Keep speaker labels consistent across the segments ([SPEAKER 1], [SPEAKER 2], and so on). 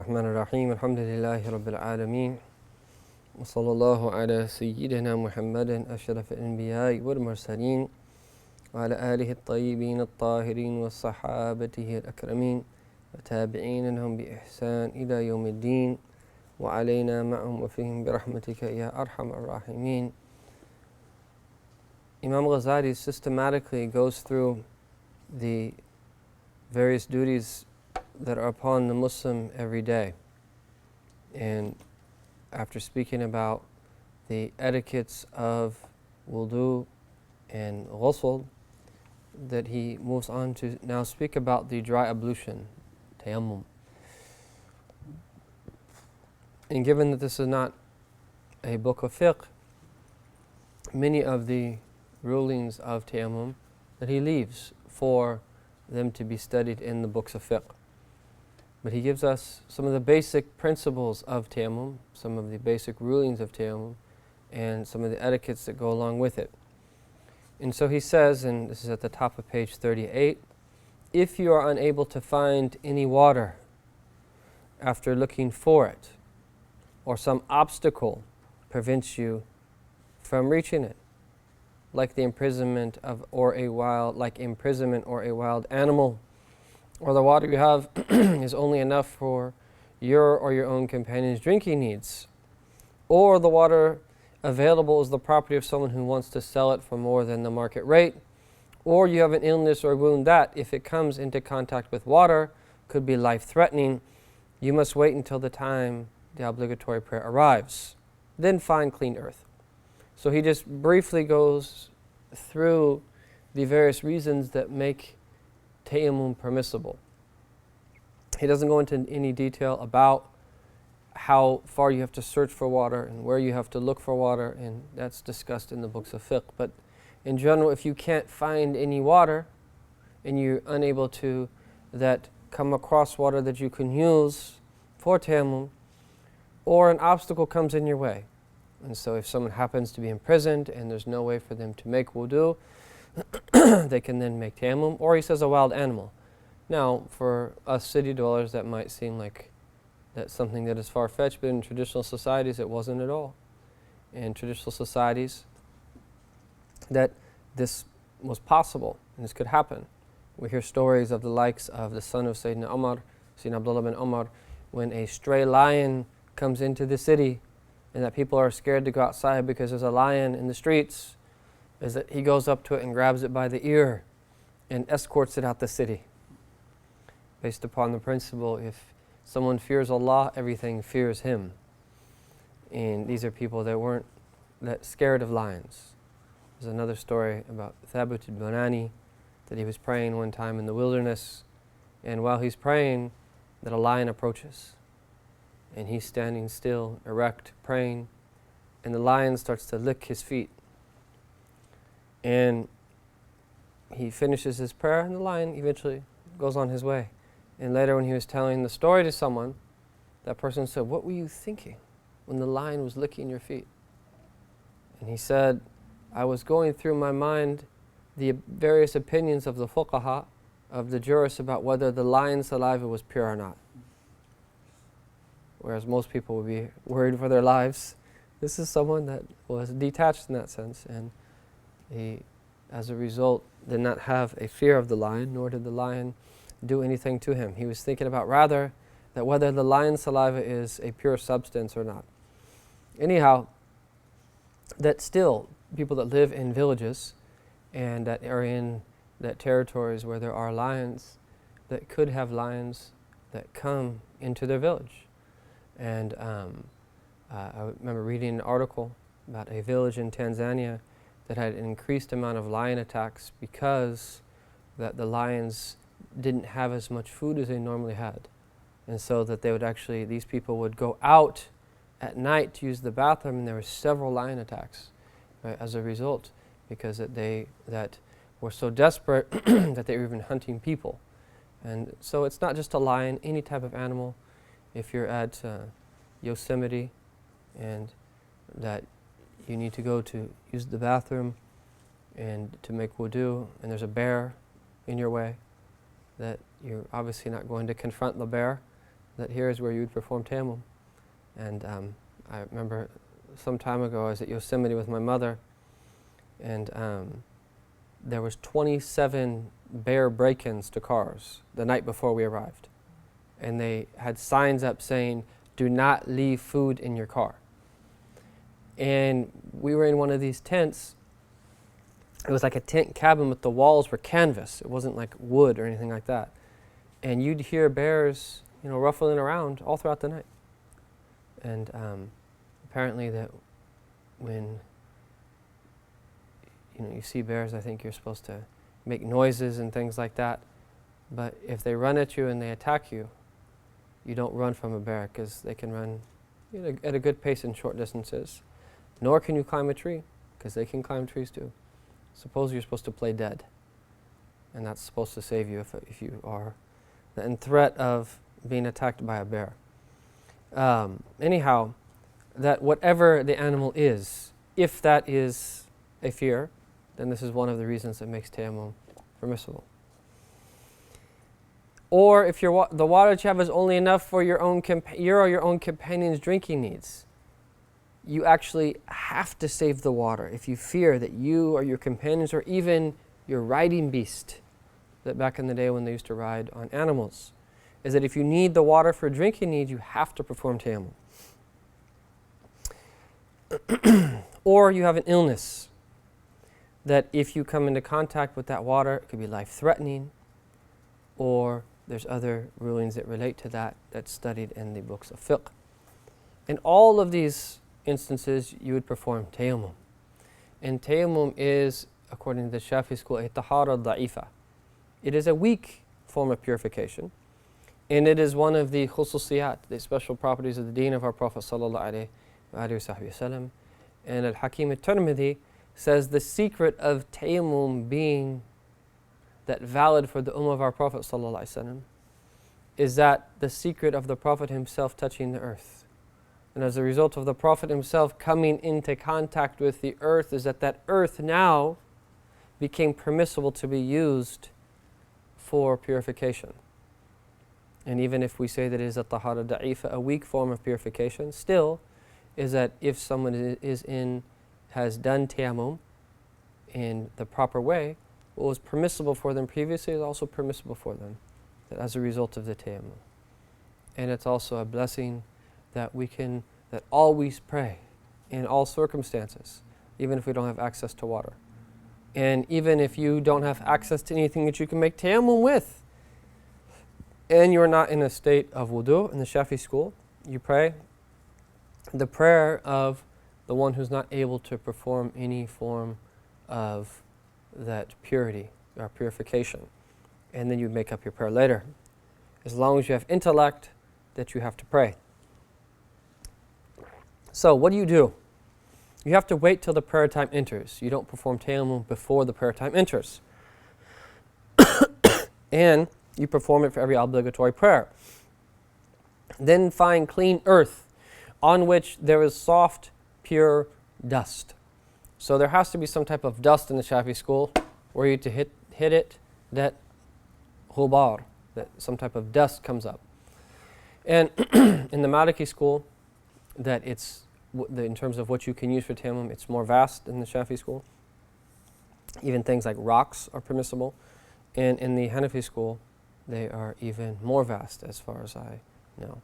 [SPEAKER 1] الرحمن الرحيم الحمد لله رب العالمين وصلى الله على سيدنا محمد أشرف الأنبياء والمرسلين وعلى آله الطيبين الطاهرين وصحابته الأكرمين وتابعين لهم بإحسان إلى يوم الدين وعلينا معهم وفيهم برحمتك يا أرحم الراحمين. Imam Al-Ghazali systematically goes through the various duties that are upon the Muslim every day. And after speaking about the etiquettes of wudu and ghusl, that he moves on to now speak about the dry ablution, tayammum. And given that this is not a book of fiqh, many of the rulings of tayammum that he leaves for them to be studied in the books of fiqh. But he gives us some of the basic principles of tayammum, some of the basic rulings of tayammum, and some of the etiquettes that go along with it. And so he says, and this is at the top of page 38, if you are unable to find any water after looking for it, or some obstacle prevents you from reaching it, like the imprisonment or a wild animal, or the water you have is only enough for your or your own companion's drinking needs, or the water available is the property of someone who wants to sell it for more than the market rate, or you have an illness or wound that, if it comes into contact with water, could be life-threatening, you must wait until the time the obligatory prayer arrives. Then find clean earth. So he just briefly goes through the various reasons that make tayammum permissible. He doesn't go into any detail about how far you have to search for water and where you have to look for water, and that's discussed in the books of fiqh. But in general, if you can't find any water and you're unable to come across water that you can use for tayammum, or an obstacle comes in your way, and so if someone happens to be imprisoned and there's no way for them to make wudu, they can then make tayammum. Or he says a wild animal. Now, for us city dwellers, that might seem like that's something that is far-fetched, but in traditional societies it wasn't at all. In traditional societies, that this was possible and this could happen. We hear stories of the likes of the son of Sayyidina Umar, Sayyidina Abdullah bin Umar, when a stray lion comes into the city and that people are scared to go outside because there's a lion in the streets, is that he goes up to it and grabs it by the ear and escorts it out the city. Based upon the principle, if someone fears Allah, everything fears him. And these are people that weren't that scared of lions. There's another story about Thabit al-Bunani, that he was praying one time in the wilderness, and while he's praying, that a lion approaches. And he's standing still, erect, praying, and the lion starts to lick his feet. And he finishes his prayer, and the lion eventually goes on his way. And later, when he was telling the story to someone, that person said, "What were you thinking when the lion was licking your feet?" And he said, "I was going through my mind the various opinions of the fuqaha, of the jurists, about whether the lion's saliva was pure or not." Whereas most people would be worried for their lives. This is someone that was detached in that sense, and he, as a result, did not have a fear of the lion, nor did the lion do anything to him. He was thinking about rather that whether the lion's saliva is a pure substance or not. Anyhow, that still, people that live in villages and that are in that territories where there are lions, that could have lions that come into their village. And I remember reading an article about a village in Tanzania that had an increased amount of lion attacks because that the lions didn't have as much food as they normally had. And so that they would actually, these people would go out at night to use the bathroom, and there were several lion attacks, right, as a result, because they were so desperate that they were even hunting people. And so it's not just a lion, any type of animal. If you're at Yosemite and that you need to go to use the bathroom and to make wudu, and there's a bear in your way, that you're obviously not going to confront the bear, that here is where you would perform tayammum. And I remember some time ago I was at Yosemite with my mother, and there was 27 bear break-ins to cars the night before we arrived. And they had signs up saying, "Do not leave food in your car." And we were in one of these tents. It was like a tent cabin, but the walls were canvas. It wasn't like wood or anything like that. And you'd hear bears, ruffling around all throughout the night. And apparently that when you see bears, I think you're supposed to make noises and things like that. But if they run at you and they attack you, you don't run from a bear, because they can run at a good pace in short distances. Nor can you climb a tree, because they can climb trees too. Suppose you're supposed to play dead, and that's supposed to save you if you are in threat of being attacked by a bear. Anyhow, that whatever the animal is, if that is a fear, then this is one of the reasons that makes tayammum permissible. Or if the water that you have is only enough for your or your own companion's drinking needs, you actually have to save the water if you fear that you or your companions or even your riding beast, that back in the day when they used to ride on animals, is that if you need the water for drinking needs, you have to perform tayammum. Or you have an illness that if you come into contact with that water, it could be life-threatening, or there's other rulings that relate to that that's studied in the books of fiqh. In all of these instances, you would perform tayammum. And tayammum is, according to the Shafi school, a tahara da'ifa. It is a weak form of purification, and it is one of the khususiyat, the special properties of the deen of our Prophet sallallahu alaihi wasallam. And Al-Hakim al-Tirmidhi says the secret of tayammum being that valid for the ummah of our Prophet sallallahu alaihi wasallam is that the secret of the Prophet himself touching the earth. And as a result of the Prophet himself coming into contact with the earth, is that earth now became permissible to be used for purification. And even if we say that it is a tahara da'ifa, a weak form of purification, still is that if someone has done tayammum in the proper way, what was permissible for them previously is also permissible for them, that as a result of the tayammum. And it's also a blessing that we can always pray in all circumstances, even if we don't have access to water. And even if you don't have access to anything that you can make tayammum with, and you're not in a state of wudu, in the Shafi school, you pray the prayer of the one who's not able to perform any form of that purity or purification. And then you make up your prayer later, as long as you have intellect that you have to pray. So what do? You have to wait till the prayer time enters. You don't perform tayammum before the prayer time enters. And you perform it for every obligatory prayer. Then find clean earth on which there is soft, pure dust. So there has to be some type of dust in the Shafi school where you to hit it, that ghubar, that some type of dust comes up. And in the Maliki school, that it's in terms of what you can use for tayammum, it's more vast than the Shafi school. Even things like rocks are permissible. And in the Hanafi school, they are even more vast as far as I know.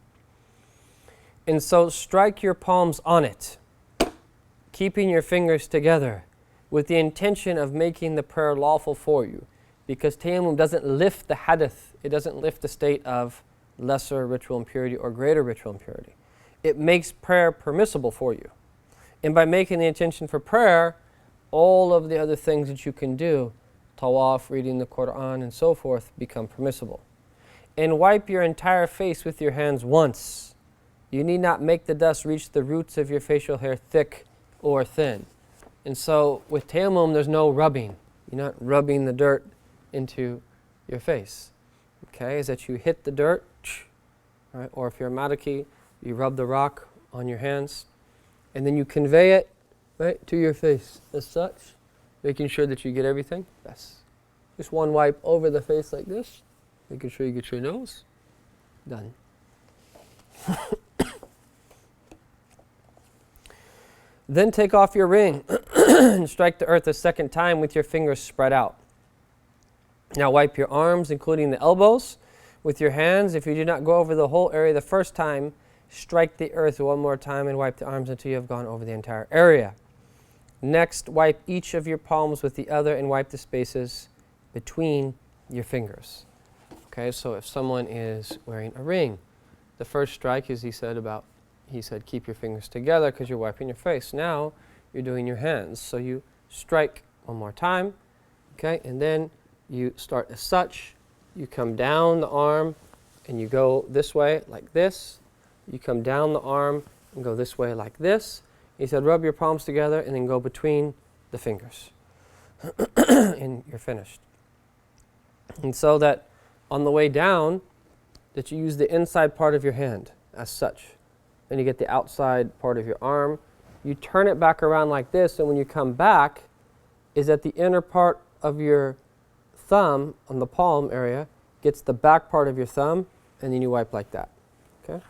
[SPEAKER 1] And so strike your palms on it, keeping your fingers together with the intention of making the prayer lawful for you. Because tayammum doesn't lift the hadith, it doesn't lift the state of lesser ritual impurity or greater ritual impurity. It makes prayer permissible for you. And by making the intention for prayer, all of the other things that you can do, tawaf, reading the Quran, and so forth, become permissible. And wipe your entire face with your hands once. You need not make the dust reach the roots of your facial hair thick or thin. And so with tayammum, there's no rubbing. You're not rubbing the dirt into your face. Okay, is that you hit the dirt, right? Or if you're a Maliki, you rub the rock on your hands, and then you convey it, right, to your face as such, making sure that you get everything. Yes. Just one wipe over the face like this, making sure you get your nose. Done. Then take off your ring and strike the earth a second time with your fingers spread out. Now wipe your arms, including the elbows, with your hands. If you do not go over the whole area the first time, strike the earth one more time and wipe the arms until you have gone over the entire area. Next, wipe each of your palms with the other and wipe the spaces between your fingers. Okay, so if someone is wearing a ring, the first strike, as he said, keep your fingers together because you're wiping your face. Now, you're doing your hands. So you strike one more time, okay, and then you start as such. You come down the arm and you go this way like this. You come down the arm and go this way like this. He said, rub your palms together and then go between the fingers. And you're finished. And so that on the way down, that you use the inside part of your hand as such. Then you get the outside part of your arm. You turn it back around like this, and when you come back, is that the inner part of your thumb on the palm area gets the back part of your thumb, and then you wipe like that. Okay?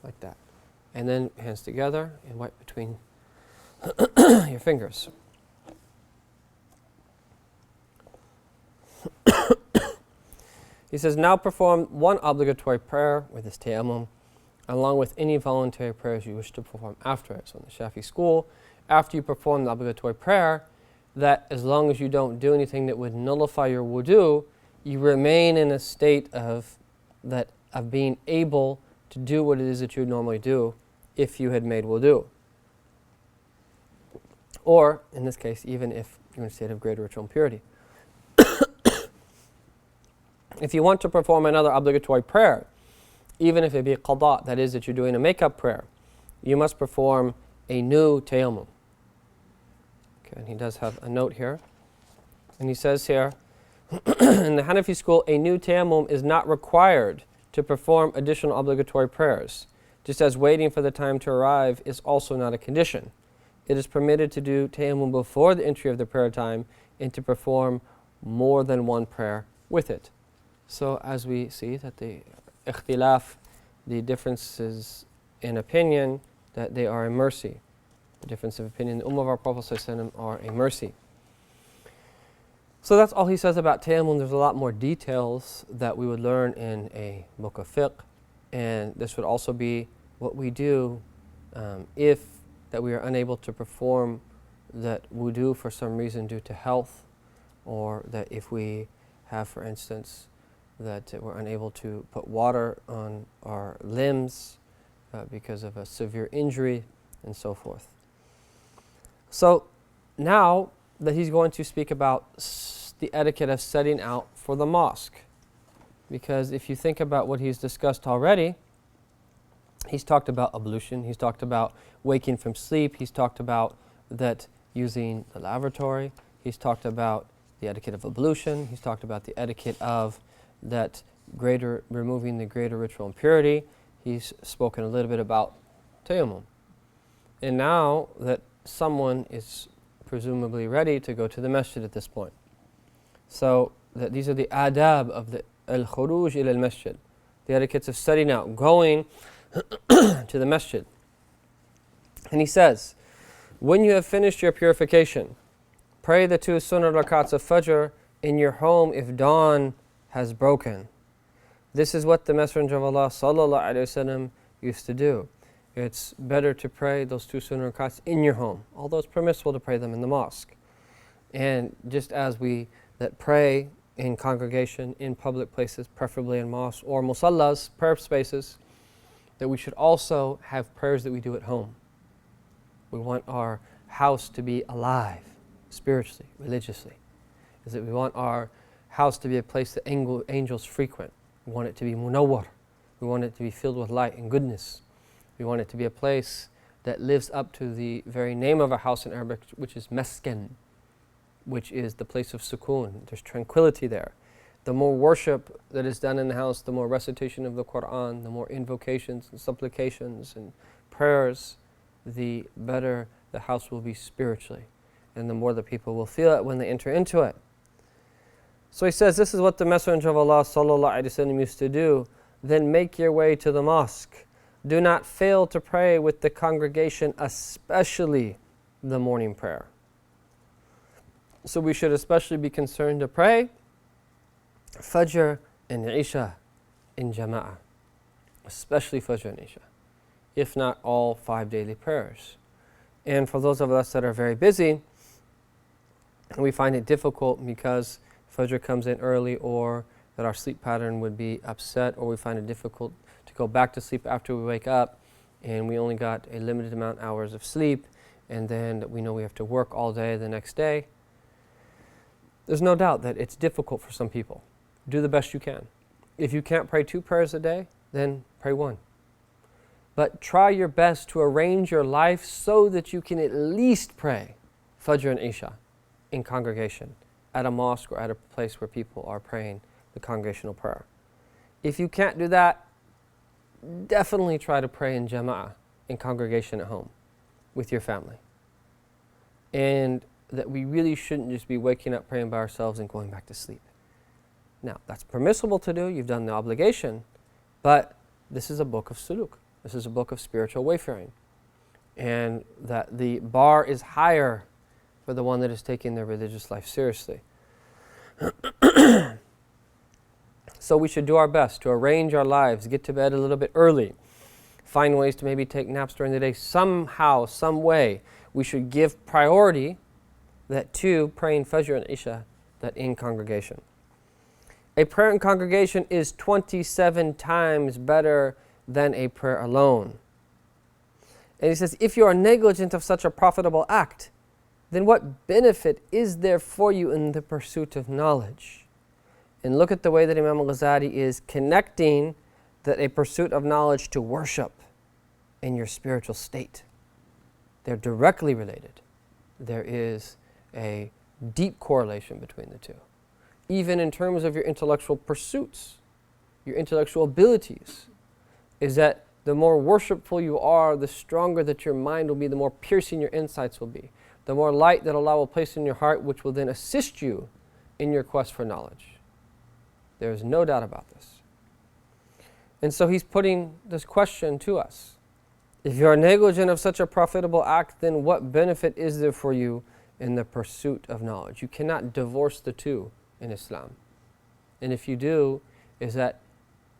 [SPEAKER 1] Like that. And then hands together and wipe between your fingers. He says, now perform one obligatory prayer with this tayammum, along with any voluntary prayers you wish to perform after it. So in the Shafi school, after you perform the obligatory prayer, that as long as you don't do anything that would nullify your wudu, you remain in a state of being able to do what it is that you normally do if you had made wudu. Or, in this case, even if you're in a state of greater ritual impurity. If you want to perform another obligatory prayer, even if it be qada, that is that you're doing a makeup prayer, you must perform a new tayammum. Okay, and he does have a note here. And he says here, in the Hanafi school, a new tayammum is not required to perform additional obligatory prayers, just as waiting for the time to arrive is also not a condition. It is permitted to do tayammum before the entry of the prayer time and to perform more than one prayer with it. So as we see that the ikhtilaf, the differences in opinion, that they are a mercy. The difference of opinion, the Ummah of our Prophet ﷺ are a mercy. So that's all he says about tayammum. There's a lot more details that we would learn in a book of fiqh, and this would also be what we do if that we are unable to perform that wudu for some reason due to health, or that if we have, for instance, that we're unable to put water on our limbs because of a severe injury and so forth. So now that he's going to speak about the etiquette of setting out for the mosque, because if you think about what he's discussed already, he's talked about ablution, he's talked about waking from sleep, he's talked about that using the lavatory, he's talked about the etiquette of ablution, he's talked about the etiquette of that removing the greater ritual impurity. He's spoken a little bit about tayammum. And now that someone is presumably ready to go to the masjid at this point. So that these are the adab of the al-khuruj ila al-masjid, the etiquettes of setting out, going to the masjid. And he says, when you have finished your purification, pray the 2 sunnah rakats of fajr in your home if dawn has broken. This is what the Messenger of Allah sallallahu alaihi wasallam used to do. It's better to pray those 2 sunnah rakats in your home, although it's permissible to pray them in the mosque. And just as we that pray in congregation, in public places, preferably in mosques or musallas, prayer spaces, that we should also have prayers that we do at home. We want our house to be alive, spiritually, religiously. Is that we want our house to be a place that angels frequent. We want it to be munawwar. We want it to be filled with light and goodness. We want it to be a place that lives up to the very name of a house in Arabic, which is maskan, which is the place of sukoon. There's tranquility there. The more worship that is done in the house, the more recitation of the Quran, the more invocations and supplications and prayers, the better the house will be spiritually, and the more the people will feel it when they enter into it. So he says, this is what the Messenger of Allah sallallahu alaihi wasallam used to do. then make your way to the mosque. Do not fail to pray with the congregation, especially the morning prayer. So we should especially be concerned to pray Fajr and Isha in Jama'ah, especially Fajr and Isha, if not all 5 daily prayers. And for those of us that are very busy, we find it difficult because Fajr comes in early, or that our sleep pattern would be upset, or we find it difficult to go back to sleep after we wake up and we only got a limited amount of hours of sleep, and then we know we have to work all day the next day. There's no doubt that it's difficult for some people. Do the best you can. If you can't pray 2 prayers a day, then pray 1. But try your best to arrange your life so that you can at least pray Fajr and Isha in congregation, at a mosque or at a place where people are praying the congregational prayer. If you can't do that, definitely try to pray in Jama'ah, in congregation at home, with your family. And that we really shouldn't just be waking up praying by ourselves and going back to sleep. Now, that's permissible to do, you've done the obligation, but this is a book of suluk. This is a book of spiritual wayfaring. And that the bar is higher for the one that is taking their religious life seriously. So we should do our best to arrange our lives, get to bed a little bit early, find ways to maybe take naps during the day. Somehow, some way, we should give priority that to praying Fajr and Isha, that in congregation. A prayer in congregation is 27 times better than a prayer alone. And he says, if you are negligent of such a profitable act, then what benefit is there for you in the pursuit of knowledge? And look at the way that Imam Al-Ghazali is connecting that a pursuit of knowledge to worship in your spiritual state. They're directly related. There is a deep correlation between the two. Even in terms of your intellectual pursuits, your intellectual abilities, is that the more worshipful you are, the stronger that your mind will be, the more piercing your insights will be, the more light that Allah will place in your heart, which will then assist you in your quest for knowledge. There is no doubt about this. And so he's putting this question to us. If you are negligent of such a profitable act, then what benefit is there for you in the pursuit of knowledge? You cannot divorce the two in Islam. And if you do, is that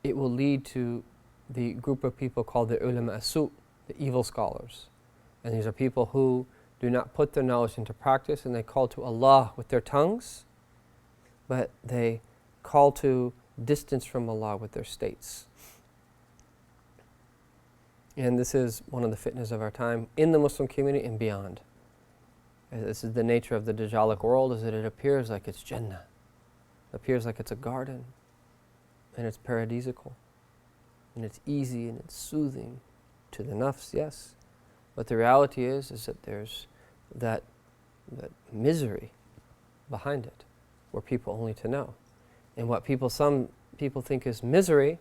[SPEAKER 1] it will lead to the group of people called the ulama as-su, the evil scholars. And these are people who do not put their knowledge into practice, and they call to Allah with their tongues, but they call to distance from Allah with their states. And this is one of the fitnas of our time in the Muslim community and beyond. This is the nature of the Dajjalic world, is that it appears like it's Jannah. It appears like it's a garden, and it's paradisical, and it's easy and it's soothing to the nafs, yes. But the reality is that there's that misery behind it, where people only to know. And what some people think is misery,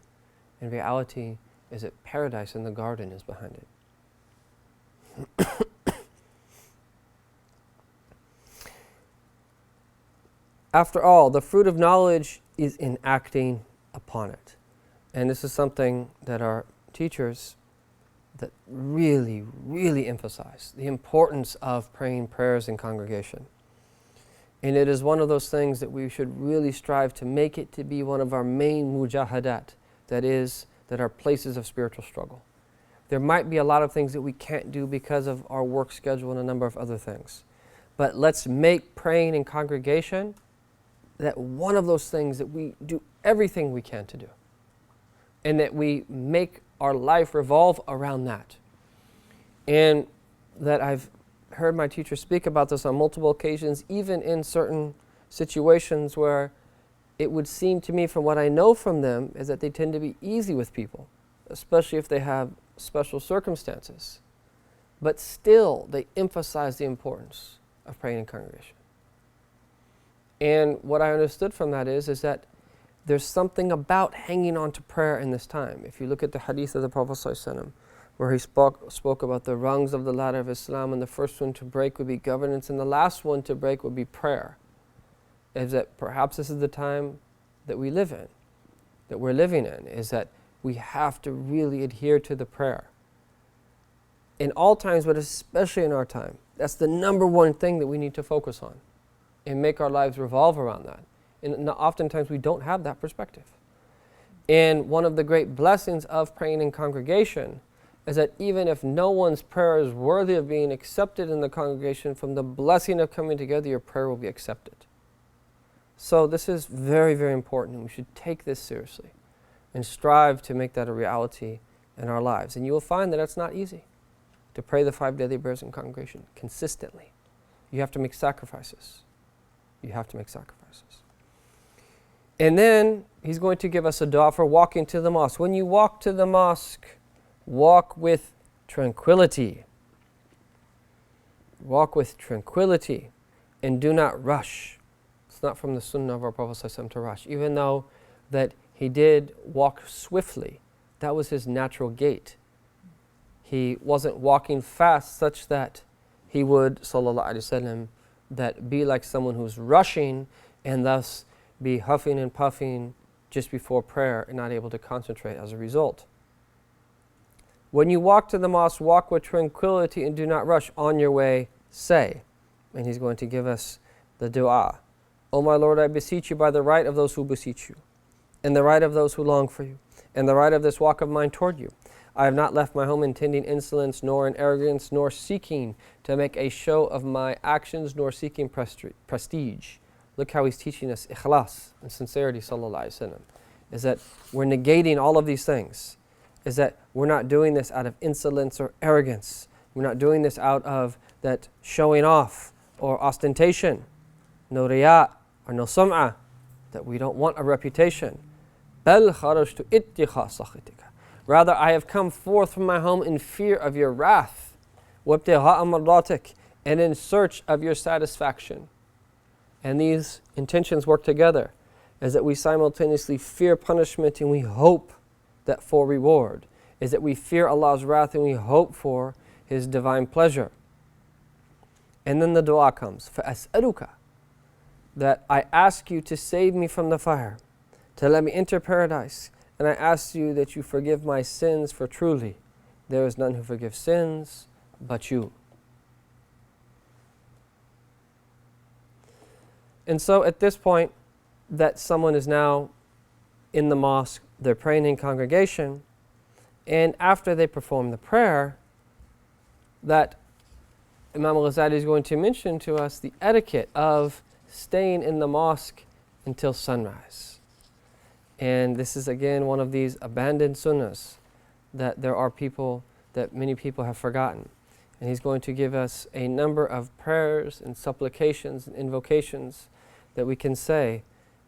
[SPEAKER 1] in reality is that paradise in the garden is behind it. After all, the fruit of knowledge is in acting upon it. And this is something that our teachers that really, really emphasize, the importance of praying prayers in congregation. And it is one of those things that we should really strive to make it to be one of our main mujahadat, that are places of spiritual struggle. There might be a lot of things that we can't do because of our work schedule and a number of other things. But let's make praying in congregation that one of those things that we do everything we can to do. And that we make our life revolve around that. And that I've heard my teacher speak about this on multiple occasions, even in certain situations where it would seem to me, from what I know from them, is that they tend to be easy with people, especially if they have special circumstances. But still, they emphasize the importance of praying in congregation. And what I understood from that is that there's something about hanging on to prayer in this time. If you look at the hadith of the Prophet ﷺ, where he spoke about the rungs of the ladder of Islam, and the first one to break would be governance, and the last one to break would be prayer. Is that perhaps this is the time that we live in, that we're living in, is that we have to really adhere to the prayer. In all times, but especially in our time. That's the number one thing that we need to focus on and make our lives revolve around that. And oftentimes we don't have that perspective. And one of the great blessings of praying in congregation is that even if no one's prayer is worthy of being accepted in the congregation, from the blessing of coming together, your prayer will be accepted. So this is very, very important, and we should take this seriously and strive to make that a reality in our lives. And you will find that it's not easy to pray the 5 daily prayers in congregation consistently. You have to make sacrifices. You have to make sacrifices. And then he's going to give us a dua for walking to the mosque. When you walk to the mosque, walk with tranquility. Walk with tranquility and do not rush. It's not from the sunnah of our Prophet ﷺ to rush. Even though that he did walk swiftly, that was his natural gait. He wasn't walking fast such that he would, sallallahu alaihi wasallam, that be like someone who's rushing and thus be huffing and puffing just before prayer and not able to concentrate as a result. When you walk to the mosque, walk with tranquility and do not rush. On your way, say. And he's going to give us the dua. O my Lord, I beseech you by the right of those who beseech you, and the right of those who long for you, and the right of this walk of mine toward you. I have not left my home intending insolence, nor in arrogance, nor seeking to make a show of my actions, nor seeking prestige. Look how he's teaching us ikhlas and sincerity, sallallahu alaihi wasallam. Is that we're negating all of these things. Is that we're not doing this out of insolence or arrogance. We're not doing this out of that showing off or ostentation. No riya or no sum'ah. That we don't want a reputation. بَلْ خَرَجْتُ إِتِّخَا سَخِطِكَ. Rather, I have come forth from my home in fear of your wrath. وَابْتِغَاءَ مَرْضَاتِكَ. And in search of your satisfaction. And these intentions work together, is that we simultaneously fear punishment and we hope that for reward, is that we fear Allah's wrath and we hope for His divine pleasure. And then the dua comes, فَأَسْأَلُكَ, that I ask you to save me from the fire, to let me enter paradise, and I ask you that you forgive my sins, for truly there is none who forgives sins but you. And so at this point that someone is now in the mosque, they're praying in congregation, and after they perform the prayer, that Imam Al-Ghazali is going to mention to us the etiquette of staying in the mosque until sunrise. And this is again one of these abandoned sunnahs that many people have forgotten. And he's going to give us a number of prayers and supplications and invocations that we can say,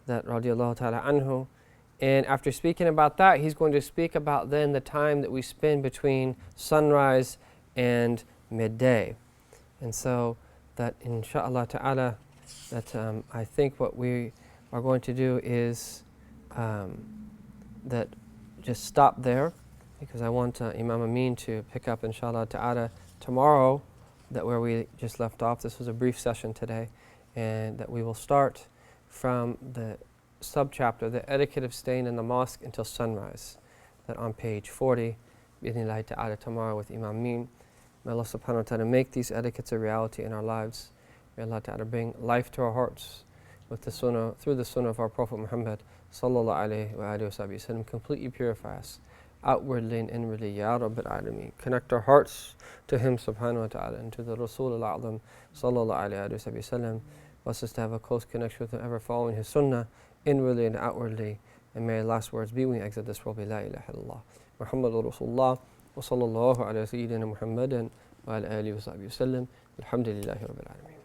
[SPEAKER 1] that radiallahu ta'ala anhu. And after speaking about that, he's going to speak about then the time that we spend between sunrise and midday. And so that insha'Allah ta'ala, that I think what we are going to do is that just stop there, because I want Imam Amin to pick up insha'Allah ta'ala tomorrow, that where we just left off. This was a brief session today, and that we will start from the subchapter, the etiquette of staying in the mosque until sunrise, that on page 40, bi'idhnillahi ta'ala, tomorrow with Imam Amin. May Allah subhanahu wa ta'ala make these etiquettes a reality in our lives. May Allah ta'ala bring life to our hearts with the sunnah, through the sunnah of our Prophet Muhammad sallallahu alayhi wa alihi wa sallam. Completely purify us, outwardly and inwardly, Ya Rabbil Alameen. Connect our hearts to Him subhanahu wa ta'ala and to the Rasul al-A'zam sallallahu alayhi wa sallam. Bless us to have a close connection with Him, ever following His sunnah, inwardly and outwardly. And may our last words be when we exit this world, La ilaha illallah Muhammadur Rasulullah wa sallallahu ala sayyidina Muhammadin wa ala alihi wa sahbihi wa sallam. Alhamdulillahi Rabbil Alameen.